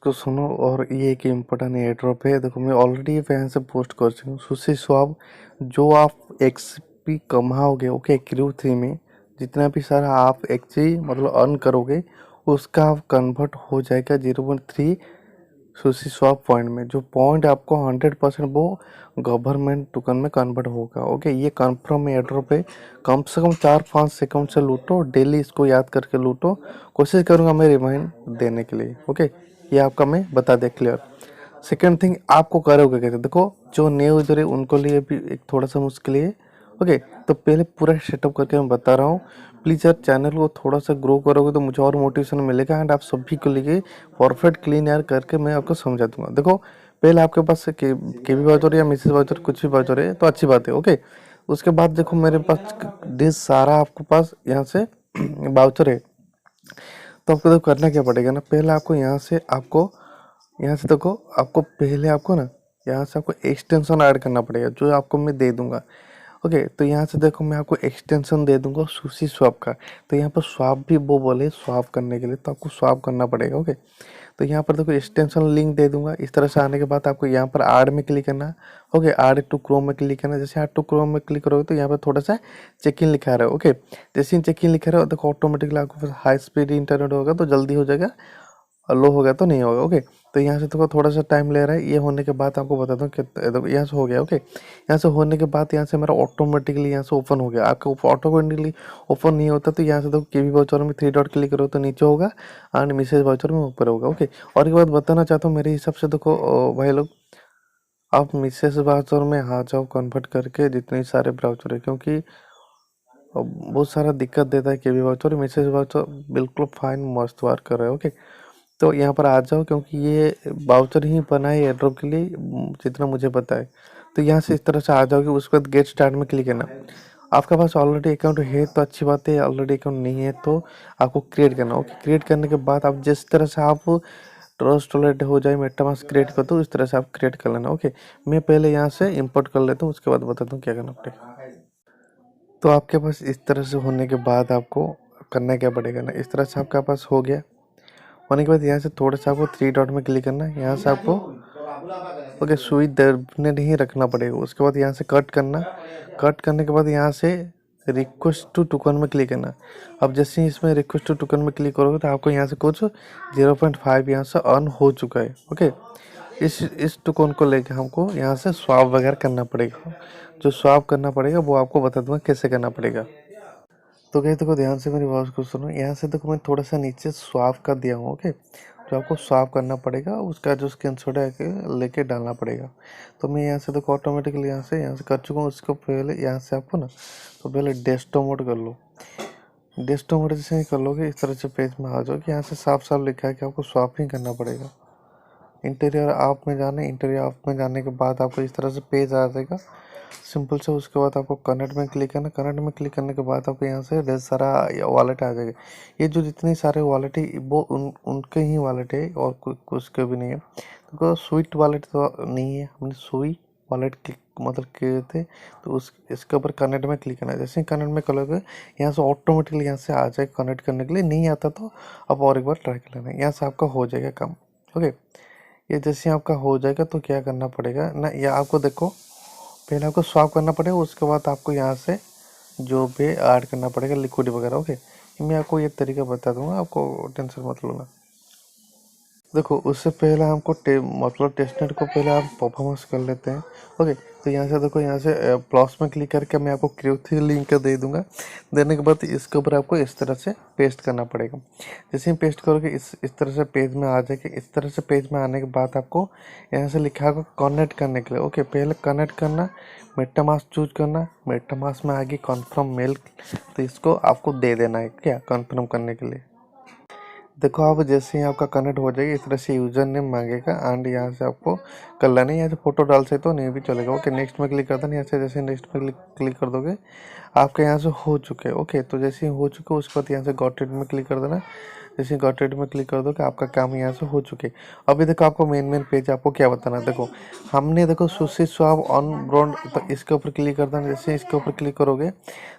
इसको सुनो। और ये एक इम्पोर्टेंट एयर ड्रॉप है। देखो मैं ऑलरेडी यहाँ से पोस्ट कर चुका हूँ। सुशी स्वैप जो आप एक्सपी कमाओगे ओके क्रू 3 में, जितना भी सारा आप एक्सपी मतलब अर्न करोगे उसका आप कन्वर्ट हो जाएगा 0.3 सुशी स्वैप पॉइंट में। जो पॉइंट आपको 100% वो गवर्नमेंट टोकन में कन्वर्ट होगा। ओके ये कन्फर्म एयर ड्रॉप है। कम से कम 4-5 सेकंड से लूटो, डेली इसको याद करके लूटो। कोशिश करूंगा मैं रिमाइंड देने के लिए। ओके ये आपका मैं बता दे क्लियर। सेकंड थिंग आपको करोगे कैसे, देखो जो न्यू यूजर है उनको लिए भी एक थोड़ा सा मुश्किल है। ओके तो पहले पूरा सेटअप करके मैं बता रहा हूँ। प्लीज़ यार चैनल को थोड़ा सा ग्रो करोगे तो मुझे और मोटिवेशन मिलेगा एंड आप सभी को लिए परफेक्ट क्लीन यार करके मैं आपको समझा दूंगा। देखो पहले आपके पास के भी वाउचर या मिसेस वाउचर कुछ भी वाउचर है तो अच्छी बात है। ओके उसके बाद देखो मेरे पास डिस सारा आपके पास यहाँ से वाउचर है। तो आपको तो करना क्या पड़ेगा ना, पहले आपको यहाँ से देखो आपको पहले आपको ना यहाँ से आपको एक्सटेंशन ऐड करना पड़ेगा जो आपको मैं दे दूंगा। ओके तो यहाँ से देखो मैं आपको एक्सटेंशन दे दूंगा सुशी स्वैप का। तो यहाँ पर स्वैप भी वो बोले स्वैप करने के लिए तो आपको स्वैप करना पड़ेगा। ओके तो यहाँ पर देखो एक्सटेंशन लिंक दे दूंगा। इस तरह से आने के बाद आपको यहाँ पर ऐड में क्लिक करना। ओके ऐड टू क्रोम में क्लिक करना। जैसे ऐड टू क्रोम में क्लिक करोगे तो यहाँ पर थोड़ा सा चेक इन लिखा रहा है। ओके जैसे चेक इन लिखा रहा है देखो ऑटोमेटिकली आपको हाई स्पीड इंटरनेट होगा तो जल्दी हो जाएगा, लो हो गया तो नहीं होगा। ओके तो यहाँ से तो थोड़ा सा टाइम ले रहा है। ये होने के बाद आपको बता दूँ कि यहाँ से हो गया। ओके यहाँ से होने के बाद यहाँ से मेरा ऑटोमेटिकली यहाँ से ओपन हो गया। आपका ऑटोमेटिकली ओपन नहीं होता तो यहाँ से तो केवी वाउचर में 3 डॉट क्लिक करो तो नीचे होगा एंड मिसेज वाउचर में ऊपर होगा। ओके और एक बात बताना चाहता हूँ मेरे हिसाब से देखो भाई लोग आप मिसेज वाउचर में आ जाओ कन्वर्ट करके जितने सारे ब्राउचर है, क्योंकि बहुत सारा दिक्कत देता है केवी वाउचर। मिसेज वाउचर बिल्कुल फाइन मस्त वर्क कर रहा है। ओके तो यहाँ पर आ जाओ क्योंकि ये वाउचर ही बना है एयरड्रॉप के लिए जितना मुझे पता है। तो यहाँ से इस तरह से आ जाओगे, उसके बाद गेट स्टार्ट में क्लिक करना। आपके पास ऑलरेडी अकाउंट है तो अच्छी बात है, ऑलरेडी अकाउंट नहीं है तो आपको क्रिएट करना। ओके क्रिएट करने के बाद आप जिस तरह से आप ट्रस्ट वॉलेट हो जाए मेटामास्क क्रिएट कर दो, इस तरह से आप क्रिएट कर लेना। ओके मैं पहले यहाँ से इंपोर्ट कर लेता हूँ उसके बाद बताता हूँ क्या करना पड़ेगा। तो आपके पास इस तरह से होने के बाद आपको करना क्या पड़ेगा ना, इस तरह से आपके पास हो गया। होने के बाद यहाँ से थोड़ा सा आपको 3 डॉट में क्लिक करना है। यहाँ से आपको ओके सुई दबने नहीं रखना पड़ेगा। उसके बाद यहाँ से कट करना। कट करने के बाद यहाँ से रिक्वेस्ट टू टोकन में क्लिक करना। अब जैसे ही इसमें रिक्वेस्ट टू टोकन में क्लिक करोगे तो आपको यहाँ से कुछ 0.5 यहाँ से अर्न हो चुका है। ओके इस टोकन को लेकर हमको यहाँ से स्वैप वगैरह करना पड़ेगा। जो स्वैप करना पड़ेगा वो आपको बता दूंगा कैसे करना पड़ेगा। तो क्या देखो ध्यान से मेरी आवाज़ को सुनो। यहाँ से देखो मैं थोड़ा सा नीचे स्वाप का दिया हूँ। ओके जो आपको स्वाप करना पड़ेगा उसका जो स्क्रीनशॉट है लेके डालना पड़ेगा। तो मैं यहाँ से देखो ऑटोमेटिकली यहाँ से कर चुका हूँ। उसको पहले यहाँ से आपको ना तो पहले डेस्कटॉप मोड कर लो। डेस्कटॉप मोड जैसे ही कर लोगे इस तरह से पेज में आ जाओ कि यहाँ से साफ साफ लिखा है कि आपको स्वापिंग करना पड़ेगा। इंटीरियर आप में जाने, इंटीरियर आप में जाने के बाद आपको इस तरह से पेज आ जाएगा सिंपल से। उसके बाद आपको कनेक्ट में क्लिक करना। कनेक्ट में क्लिक करने के बाद आपको यहाँ से ढेर सारा वॉलेट आ जाएगा। ये जो जितने सारे वॉलेट है वो उनके ही वॉलेट है और कुछ के भी नहीं है। तो स्वीट वॉलेट तो नहीं है, हमने सुई वॉलेट मतलब किए थे। तो उस इसके ऊपर कनेक्ट में क्लिक करना। जैसे ही कनेक्ट में करोगे यहाँ से ऑटोमेटिकली यहाँ से आ जाएगा कनेक्ट करने के लिए। नहीं आता तो आप और एक बार ट्राई कर लेना। यहाँ से आपका हो जाएगा काम। ओके ये जैसे आपका हो जाएगा तो क्या करना पड़ेगा ना, या आपको देखो पहले आपको स्वैप करना पड़ेगा। उसके बाद आपको यहाँ से जो भी ऐड करना पड़ेगा लिक्विड वगैरह। ओके मैं आपको ये तरीका बता दूंगा, आपको टेंशन मत लेना। देखो उससे पहले हमको मतलब टेस्टनेट को पहले हम परफॉर्मेंस कर लेते हैं। ओके तो यहाँ से देखो यहाँ से प्लस में क्लिक करके मैं आपको क्रू3 लिंक का दे दूंगा। देने के बाद इसके ऊपर आपको इस तरह से पेस्ट करना पड़ेगा। जैसे ही पेस्ट करोगे इस तरह से पेज में आ जाएगा। इस तरह से पेज में आने के बाद आपको यहाँ से लिखा होगा कनेक्ट करने के लिए। ओके पहले कनेक्ट करना, मेटामास्क चूज करना। मेटामास्क में आगे कन्फर्म मेल तो इसको आपको दे देना है क्या कन्फर्म करने के लिए। देखो आप जैसे ही आपका कनेक्ट हो जाएगा इस तरह से यूजर नेम मांगेगा एंड यहाँ से आपको कर लेना है। यहाँ से फोटो डाल से तो नहीं भी चलेगा। ओके नेक्स्ट में क्लिक कर देना। यहाँ से जैसे नेक्स्ट में क्लिक कर दोगे आपके यहाँ से हो चुके। ओके तो जैसे ही हो चुके उसके बाद यहाँ से गॉट इट में क्लिक कर देना। जैसे गॉट इट में क्लिक कर दो कि आपका काम यहाँ से हो चुके। अभी देखो आपको मेन पेज आपको क्या बताना है। देखो हमने देखो सुशी स्वाप ऑन ब्रॉन्ड, तो इसके ऊपर क्लिक करना है। जैसे इसके ऊपर क्लिक करोगे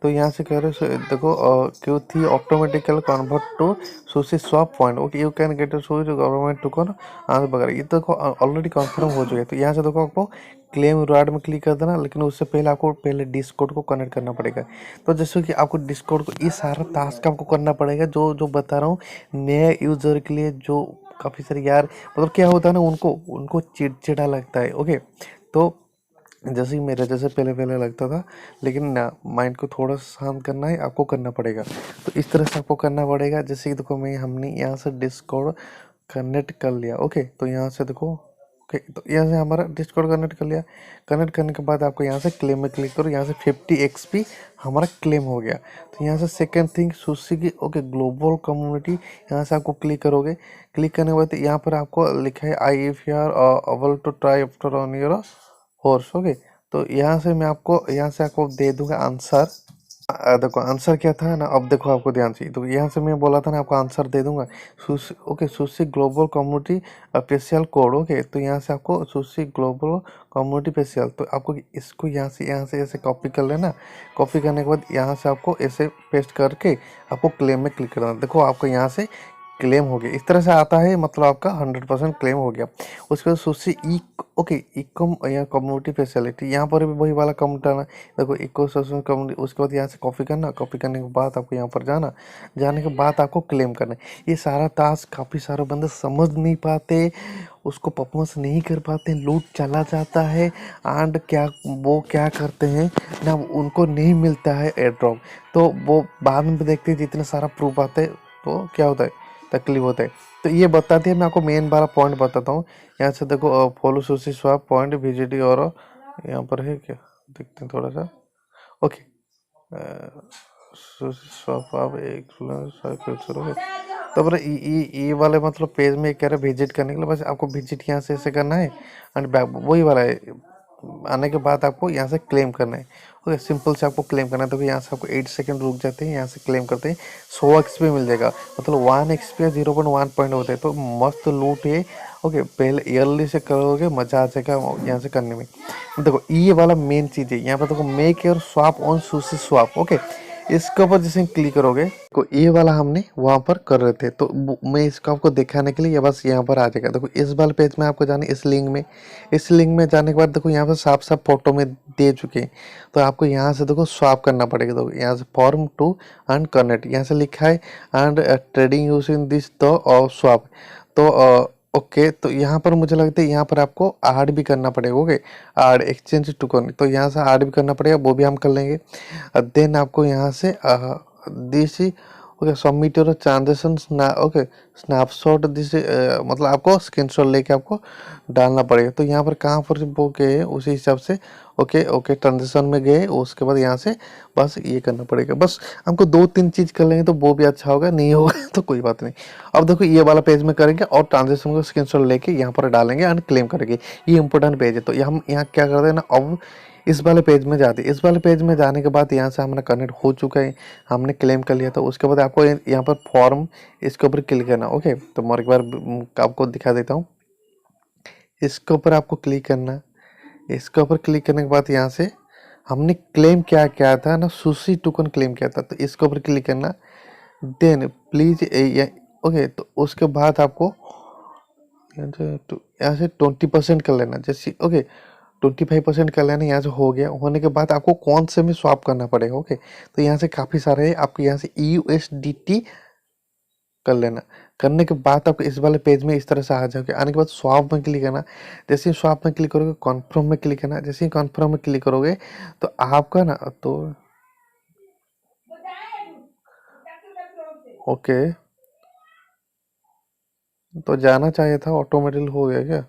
तो यहाँ से कह रहे हो देखो Q3 ऑटोमेटिकल कन्वर्ट टू सुशी swap point, okay you can get government to कौन आंध्र वगैरह, ये देखो ऑलरेडी कन्फर्म हो चुके हैं। तो यहाँ से देखो आपको क्लेम रिवार्ड में क्लिक कर देना, लेकिन उससे पहले आपको पहले डिस्कॉर्ड को कनेक्ट करना पड़ेगा। तो जैसे कि आपको डिस्कॉर्ड को ये सारा टास्क आपको करना पड़ेगा जो जो बता रहा हूँ नए यूजर के लिए, जो काफ़ी सारे यार मतलब क्या होता है ना, उनको उनको चिड़चिड़ा लगता है। ओके तो जैसे ही मेरे जैसे पहले पहले लगता था, लेकिन ना माइंड को थोड़ा शांत करना है, आपको करना पड़ेगा। तो इस तरह से आपको करना पड़ेगा। जैसे कि देखो मैं हमने यहाँ से डिस्कॉर्ड कनेक्ट कर लिया। ओके तो यहाँ से देखो ओके तो यहाँ से हमारा डिस्कॉर्ड कनेक्ट कर लिया। कनेक्ट करने के बाद आपको यहाँ से क्लेम में क्लिक करो, यहाँ से 50 XP हमारा क्लेम हो गया। तो यहाँ से सेकंड थिंग सुशी की ओके ग्लोबल कम्युनिटी, यहाँ से आपको क्लिक करोगे। क्लिक करने के बाद यहाँ पर आपको लिखा है I if you are able to try after on your horse. Okay तो यहाँ से मैं आपको यहाँ से आपको दे दूंगा आंसर। देखो आंसर क्या था ना, अब देखो आपको ध्यान से, तो यहाँ से मैं बोला था ना आपको आंसर दे दूंगा। Okay sushi global community special code. Okay तो यहाँ से आपको सुशी ग्लोबल कम्युनिटी स्पेशल, तो आपको इसको यहाँ से ऐसे कॉपी कर लेना। कॉपी करने के बाद यहाँ से आपको ऐसे पेस्ट करके आपको क्लेम में क्लिक करना। देखो आपको यहाँ से क्लेम हो गया, इस तरह से आता है, मतलब आपका 100% क्लेम हो गया। उसके बाद सुशी ई ओके इकम या कम्युनिटी फैसिलिटी, यहाँ पर भी वही वाला कम डालना। देखो इको सोशल कम्युनिटी, उसके बाद यहाँ से कॉपी करना। कॉपी करने के बाद आपको यहाँ पर जाना, जाने के बाद आपको क्लेम करना है। ये सारा टास्क काफ़ी सारे बंदे समझ नहीं पाते, उसको परफॉर्मेंस नहीं कर पाते, लूट चला जाता है। एंड क्या वो क्या करते हैं ना, उनको नहीं मिलता है एयर ड्रॉप, तो वो बाद में देखते हैं जितने सारा प्रूफ आते हैं तो क्या होता है, तकलीफ होता है। तो ये बताती है, मैं आपको मेन वाला पॉइंट बताता हूँ। यहाँ से देखो follow sushi swap point visit और यहाँ पर है क्या, देखते हैं थोड़ा सा। ओके सुशी स्वाप आप एक ओके तो पर ये वाले मतलब पेज में कह रहे विजिट करने के लिए, बस आपको विजिट यहाँ से ऐसे करना है एंड बैक वही वाला है। आने के बाद आपको यहाँ से क्लेम करना है। ओके सिंपल से आपको क्लेम करना है। तो यहाँ से आपको 8 सेकंड रुक जाते हैं, यहाँ से क्लेम करते हैं 100 XP मिल जाएगा, मतलब 1 XP या 0.1 पॉइंट होते हैं। तो मस्त लूट है। ओके पहले ईयरली से करोगे मजा आ जाएगा यहाँ से करने में। देखो ये वाला मेन चीज़ है, यहाँ पर देखो make your swap on sushi swap. Okay इसके ऊपर जैसे क्लिक करोगे तो ये वाला हमने वहां पर कर रहे थे, तो मैं इसको आपको दिखाने के लिए ये बस यहाँ पर आ जाएगा। देखो इस वाले पेज में आपको जाना, इस लिंक में जाने के बाद देखो यहाँ पर साफ साफ फोटो में दे चुके हैं। तो आपको यहाँ से देखो स्वाप करना पड़ेगा। देखो यहाँ से फॉर्म टू एंड कनेक्ट यहाँ से लिखा है एंड ट्रेडिंग यूजिंग दिस तो स्वाप। तो ओके तो यहाँ पर मुझे लगता है यहाँ पर आपको ऐड भी करना पड़ेगा। Okay add exchange to coin, तो यहाँ से ऐड भी करना पड़ेगा, वो भी हम कर लेंगे। देन आपको यहाँ से this okay submit your transaction okay snapshot this, मतलब आपको स्क्रीनशॉट लेके आपको डालना पड़ेगा। तो यहाँ पर कहाँ पर वो गए उसी हिसाब से ओके ट्रांजेक्शन में गए, उसके बाद यहाँ से बस ये करना पड़ेगा। बस हमको 2-3 चीज़ कर लेंगे तो वो भी अच्छा होगा, नहीं होगा तो कोई बात नहीं। अब देखो ये वाला पेज में करेंगे और ट्रांजेक्शन को स्क्रीनशॉट लेके यहाँ पर डालेंगे एंड क्लेम करेंगे। ये इंपॉर्टेंट पेज है। तो हम यहाँ क्या करते हैं ना, अब इस वाले पेज में जाते हैं। इस वाले पेज में जाने के बाद यहाँ से हमारा कनेक्ट हो चुका है, हमने क्लेम कर लिया। तो उसके बाद आपको यहाँ पर फॉर्म इसके ऊपर क्लिक करना। ओके तो मैं एक बार आपको दिखा देता हूँ। इसके ऊपर आपको क्लिक करना। इसके ऊपर क्लिक करने के बाद यहाँ से हमने क्लेम क्या किया था ना, सुशी टोकन क्लेम किया था, तो इसके ऊपर क्लिक करना। देन प्लीज ओके तो उसके बाद आपको यहाँ से 20% कर लेना। जैसे ओके 25% कर लेना, यहाँ से हो गया। होने के बाद आपको कौन से में स्वैप करना पड़ेगा। ओके तो यहाँ से काफ़ी सारे हैं, आपको यहाँ से USDT कर लेना। करने के बाद आपको इस वाले पेज में इस तरह से आ जाओगे। आने के बाद स्वैप में क्लिक करना। जैसे ही स्वैप में क्लिक करोगे कन्फर्म में क्लिक करना। जैसे ही कन्फर्म में क्लिक करोगे तो आपका ना तो ओके तो जाना चाहिए था, ऑटोमेटिक हो गया क्या।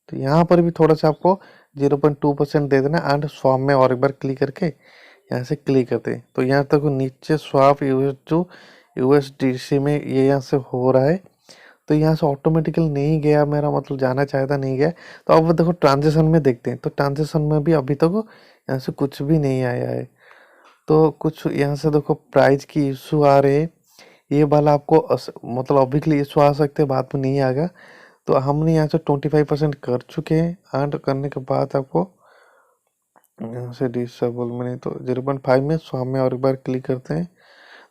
तो यहाँ पर भी थोड़ा सा आपको 0.2% दे देना एंड स्वैप में और एक बार क्लिक करके यहाँ से क्लिक करते हैं। तो यहाँ तक नीचे स्वैप USDC में ये यहाँ से हो रहा है। तो यहाँ से ऑटोमेटिकल नहीं गया मेरा, मतलब जाना चाहता था नहीं गया। तो अब देखो ट्रांजेक्शन में देखते हैं। तो ट्रांजेक्शन में भी अभी तक यहाँ से कुछ भी नहीं आया है। तो कुछ यहाँ से देखो प्राइस की इशू आ रहे हैं, ये वाला आपको मतलब ऑब्वियसली इशू आ सकते हैं, बाद में नहीं आएगा। तो हमने यहाँ से 25% कर चुके हैं एंड करने के बाद आपको यहाँ से डिसेबल में नहीं तो 0.5 में स्वाम में और एक बार क्लिक करते हैं।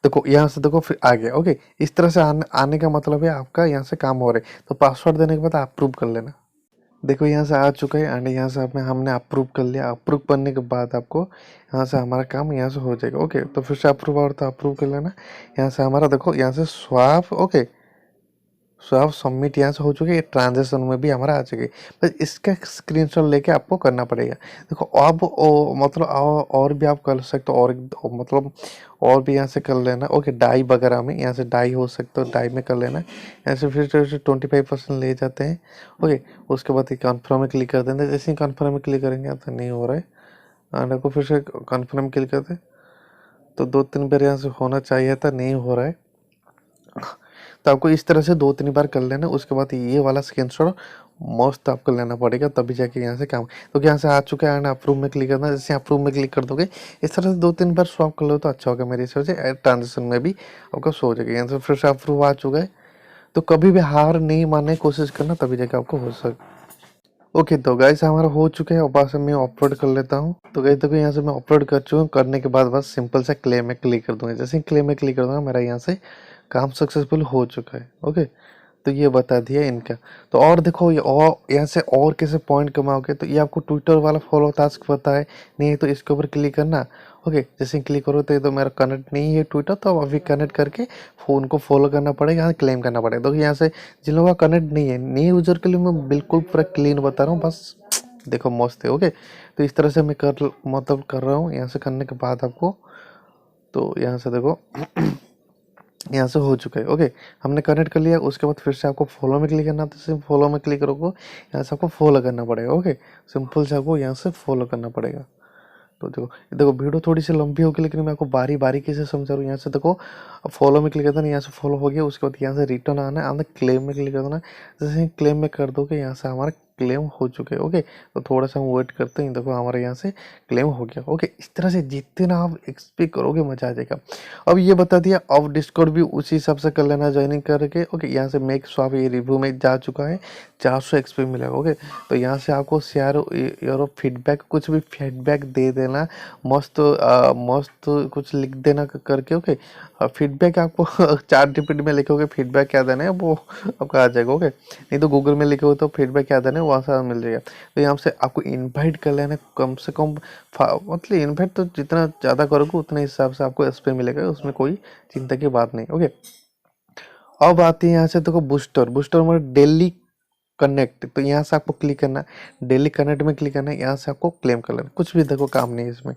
देखो यहाँ से देखो फिर आ गया। ओके, इस तरह से आने का मतलब है आपका यहाँ से काम हो रहा है। तो पासवर्ड देने के बाद अप्रूव कर लेना। देखो यहाँ से आ चुका है एंड यहाँ से हमने अप्रूव कर लिया। अप्रूव करने के बाद आपको यहाँ से हमारा काम यहाँ से हो जाएगा। ओके, तो फिर से अप्रूव और तो अप्रूव कर लेना। यहाँ से हमारा देखो यहाँ से स्वाप, ओके स्वाप सबमिट यहाँ से हो चुके, ये ट्रांजेक्शन में भी हमारा आ चुके। बस इसका स्क्रीनशॉट लेके आपको करना पड़ेगा। देखो अब मतलब और भी आप कर सकते हो, और मतलब और भी यहाँ से कर लेना। ओके, डाई वगैरह में यहाँ से डाई हो सकता है, डाई में कर लेना। यहाँ से फिर से 25% ले जाते हैं। ओके, उसके बाद कन्फर्म में क्लिक कर देंगे। जैसे ही कन्फर्म में क्लिक करेंगे तो नहीं हो रहा है, एंड आपको फिर से कन्फर्म में क्लिक करते हैं तो 2-3 बार यहाँ से होना चाहिए था, नहीं हो रहा है। तो आपको इस तरह से 2-3 बार कर लेना। उसके बाद ये वाला स्क्रीनशॉट मस्त आपको लेना पड़ेगा, तभी जाके यहाँ से काम। तो यहाँ से आ चुका है एंड अप्रूव में क्लिक करना। जैसे अप्रूव में क्लिक कर दोगे, इस तरह से 2-3 बार स्वैप कर लो तो अच्छा होगा मेरे हिसाब से। ट्रांजेक्शन में भी आपका शो हो जाएगा। यहाँ से फिर से अप्रूव आ चुका है। तो कभी भी हार नहीं मानने की कोशिश करना, तभी जाके आपको हो सके। ओके, तो गाइस हमारा हो चुका है। और बस मैं अपलोड कर लेता हूँ। तो गाइस देखो यहाँ से मैं अपलोड कर चुका हूँ। करने के बाद बस सिंपल से क्लेम में क्लिक कर दूंगा। जैसे ही क्लेम में क्लिक कर दूंगा, मेरा यहाँ से काम सक्सेसफुल हो चुका है। ओके, तो ये बता दिया इनका। तो और देखो ये और यहाँ से और कैसे पॉइंट कमाओगे, तो ये आपको ट्विटर वाला फॉलो टास्क पता है नहीं, तो इसके ऊपर क्लिक करना। ओके, जैसे क्लिक करो तो ये तो मेरा कनेक्ट नहीं है ट्विटर, तो अभी कनेक्ट करके फ़ोन को फॉलो करना पड़ेगा, यहाँ क्लेम करना पड़ेगा। तो यहाँ से जिन लोगों का कनेक्ट नहीं है, न्यू यूज़र के लिए मैं बिल्कुल पूरा क्लीन बता रहा हूँ। बस देखो मस्त है। ओके, तो इस तरह से मैं मतलब कर रहा हूँ। यहाँ से करने के बाद आपको तो यहाँ से देखो यहाँ से हो चुका है। ओके, हमने कनेक्ट कर लिया। उसके बाद फिर से आपको फॉलो में क्लिक करना, तो सिर्फ फॉलो में क्लिक करोगे, यहाँ से आपको फॉलो करना पड़ेगा। ओके, सिंपल से आपको यहाँ से फॉलो करना पड़ेगा। तो देखो देखो वीडियो थोड़ी सी लंबी होगी, लेकिन मैं आपको बारी बारीकी से समझा रहा हूँ। यहाँ से देखो फॉलो में क्लिक करना, यहाँ से फॉलो हो गया। उसके बाद यहाँ से रिटर्न आना है, क्लेम में क्लिक करना। जैसे क्लेम में कर दोगे, यहाँ से हमारा क्लेम हो चुके हैं। ओके, तो थोड़ा सा हम वेट करते हैं। देखो हमारे यहाँ से क्लेम हो गया। ओके, इस तरह से जितना आप एक्सपेक्ट करोगे मजा आ जाएगा। अब ये बता दिया। अब डिस्कॉर्ड भी उसी हिसाब से कर लेना ज्वाइनिंग करके। ओके, यहाँ से मेक स्वाप ये रिव्यू में जा चुका है, 400 एक्सपी मिलेगा। ओके, तो यहाँ से आपको शेयर और फीडबैक, कुछ भी फीडबैक दे देना। मस्त मस्त कुछ लिख देना करके। ओके, फीडबैक आपको चार्ट जीपीटी में लिखोगे फीडबैक क्या देना है, वो आपका आ जाएगा। ओके, नहीं तो गूगल में लिखोगे तो फीडबैक क्या देना है वहाँ से मिल जाएगा। तो यहाँ से आपको इनवाइट कर लेना कम से कम। मतलब इनवाइट तो जितना ज़्यादा करोगे उतने हिसाब से आपको एसपी मिलेगा, उसमें कोई चिंता की बात नहीं। ओके, अब आती है यहाँ से देखो बूस्टर। बूस्टर में डेली कनेक्ट, तो यहाँ से आपको क्लिक करना, डेली कनेक्ट में क्लिक करना है। यहाँ से आपको क्लेम कर लेना। कुछ भी देखो काम नहीं है इसमें,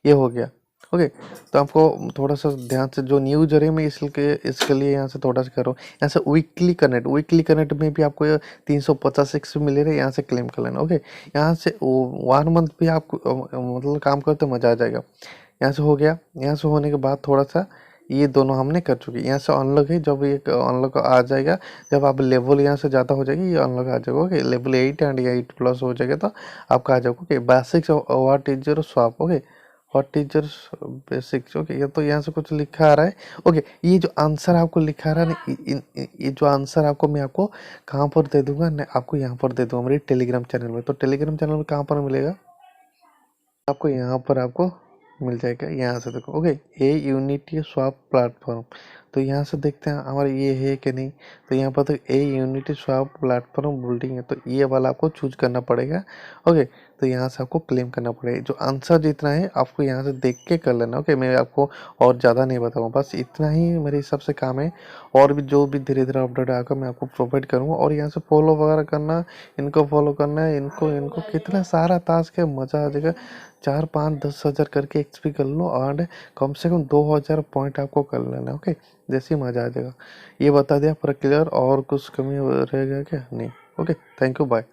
ये हो गया। ओके, तो आपको थोड़ा सा ध्यान से, जो न्यू यूजर है मैं इसके लिए यहाँ से थोड़ा सा करो। यहाँ से वीकली कनेक्ट में भी आपको 350 एक्स मिले रहे, यहाँ से क्लेम कर लेना। ओके, यहाँ से 1 मंथ भी आपको मतलब काम करते मजा आ जाएगा। यहाँ से हो गया। यहाँ से होने के बाद थोड़ा सा ये दोनों हमने कर चुके। यहाँ से अनलॉक है, जब ये अनलॉक आ जाएगा, जब आप लेवल यहाँ से ज़्यादा हो जाएगी, ये अनलॉक आ जाएगा। ओके, लेवल 8 एंड 8+ हो जाएगा तो आपका आ जाएगा। Okay, basics what is your swap. Okay, what is your basics. Okay, ये तो यहाँ से कुछ लिखा आ रहा है। ओके, ये जो आंसर आपको लिखा आ रहा है ना, ये जो आंसर आपको मैं आपको कहाँ पर दे दूंगा ना, आपको यहाँ पर दे दूंगा मेरे टेलीग्राम चैनल में। तो टेलीग्राम चैनल में कहाँ पर मिलेगा आपको, यहाँ पर आपको मिल जाएगा। यहाँ से देखो। ओके, ए यूनिटी स्वैप प्लेटफॉर्म, तो यहाँ से देखते हैं हमारा ये है कि नहीं। तो यहाँ पर तो ए यूनिटी स्वैप प्लेटफॉर्म बिल्डिंग है, तो ये वाला आपको चूज करना पड़ेगा। ओके, तो यहाँ से आपको क्लेम करना पड़ेगा। जो आंसर जितना है आपको यहाँ से देख के कर लेना। ओके, मैं आपको और ज़्यादा नहीं बताऊँगा, बस इतना ही मेरे हिसाब से काम है। और भी जो भी धीरे धीरे अपडेट आकर मैं आपको प्रोवाइड करूँगा। और यहाँ से फॉलो वगैरह करना, इनको फॉलो करना है, इनको इनको कितना सारा टास्क है, मज़ा आ जाएगा। 4-5-10 हज़ार करके एक्सपी कर लो, और कम से कम 2000 पॉइंट आपको कर लेना। ओके, जैसे ही मज़ा आ जाएगा। ये बता दिया पूरा क्लियर, और कुछ कमी रहेगा क्या नहीं। Okay, thank you, bye.